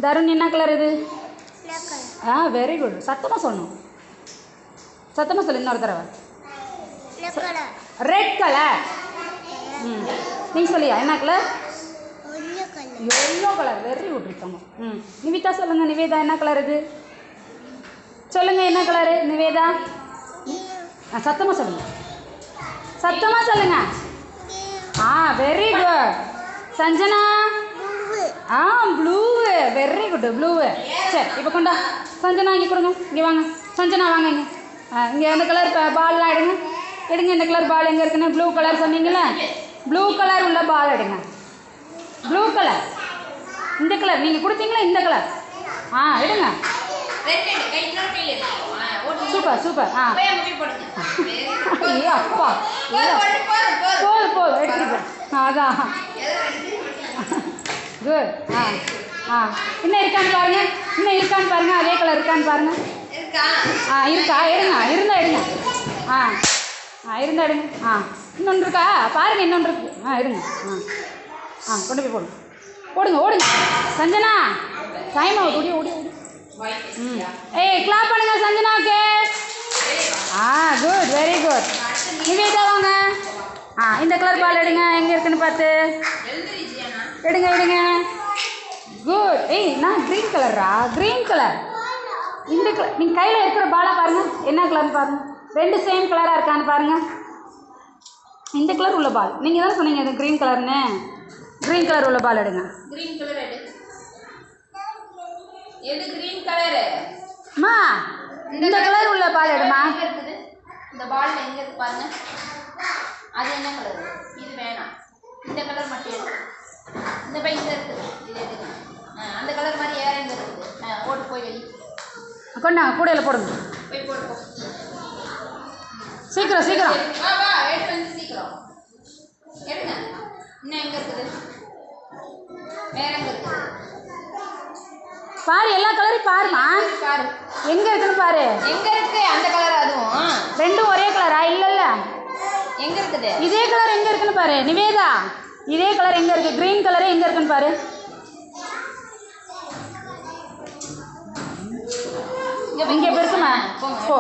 தருண் என்ன கலர் இது? Very good. சத்தமாக சொல்லணும். சத்தமாக சொல்லு இன்னொரு தடவை. Red colour. நீங்கள் சொல்லியா என்ன colour? Yellow colour. Very good இருக்காங்க. நிவேதா சொல்லுங்க. நிவேதா என்ன கலர் இது? சொல்லுங்க என்ன கலரு நிவேதா? சத்தமாக சொல்லுங்க. சத்தமாக சொல்லுங்க. Very good. Sanjana? Blue. Very good. Blue. சரி இப்போ கொண்டா. சஞ்சனா இங்கே கொடுங்க. இங்கே வாங்க. சஞ்சனா வாங்க இங்கே. இங்கே எந்த கலர் பால்லாம் எடுங்க. எடுங்க. இந்த கலர் பால் எங்கே இருக்குன்னு? ப்ளூ கலர் சொன்னீங்களே, ப்ளூ கலர் உள்ள பால் எடுங்க. Blue colour. இந்த கலர் நீங்கள் கொடுத்தீங்களா? இந்த கலர். எடுங்க. Super super. ஏ அப்பா போதும் எடுத்துட்டு. அதான் குட். இன்னும் இருக்கான்னு பாருங்க. இன்னும் இருக்கான்னு பாருங்க. அதே கலர் இருக்கான்னு பாருங்க. இருக்கா? எடுங்க. இருந்தா எடுங்க. இருந்தா எடுங்க. இன்னொன்று இருக்கா பாருங்க. இன்னொன்று இருக்கு. எடுங்க. கொண்டு போய் போடுங்க. போடுங்க. ஓடுங்க. சஞ்சனா டைம் ஆகுது. ஓடி ஓடி ஓடி. கிளாப் பண்ணுங்க சஞ்சனாவுக்கு. குட். Very good. நிவேதா வாங்க. இந்த கலர் பால் எடுங்க. எங்கே இருக்குன்னு பார்த்து எடுங்க. எடுங்க. குட். நான் க்ரீன் கலரா? Green colour. இந்த கலர். நீங்கள் கையில் இருக்கிற பாலாக பாருங்கள். என்ன கலர்னு பாருங்கள். ரெண்டு சேம் கலராக இருக்கான்னு பாருங்கள். இந்த கலர் உள்ள பால். நீங்கள் தான் சொன்னீங்க இது க்ரீன் கலர்னு. க்ரீன் கலர் உள்ள பால் எடுங்க. க்ரீன் கலர் எடு. எது க்ரீன் கலரு? அம்மா இந்த கலர் உள்ள பால் எடுமா. இருக்குது இந்த பால் எங்க இருக்கு பாருங்க. அது என்ன கலர்? இது வேணாம். இந்த கலர் மட்டும் எடு. இந்த பையில இருக்குது. இது எடுங்க. அந்த கலர் மாதிரி வேற எங்க இருக்குது? ஓட்டு போய் வெளி கொண்டாங்க. கூடையில் போடுங்க. போய் போடு. சீக்கிரம் சீக்கிரம். வா எடுத்து வந்து சீக்கிரம் எடுங்க. இன்னும் எங்க இருக்குது? வேற எங்க இருக்குது? பாரு. எல்லா கலரையும் பாருமா. பாரு எங்க இருக்குன்னு பாரு. எங்க இருக்கு அந்த கலர்? அதுவும் ரெண்டும் ஒரே கலரா? இல்ல எங்க இருக்குது? இதே கலர் எங்க இருக்குன்னு பாரு நிவேதா. இதே கலர் எங்க இருக்கு? கிரீன் கலரே எங்க இருக்குன்னு பாரு. இங்க பெருசுமா. போ.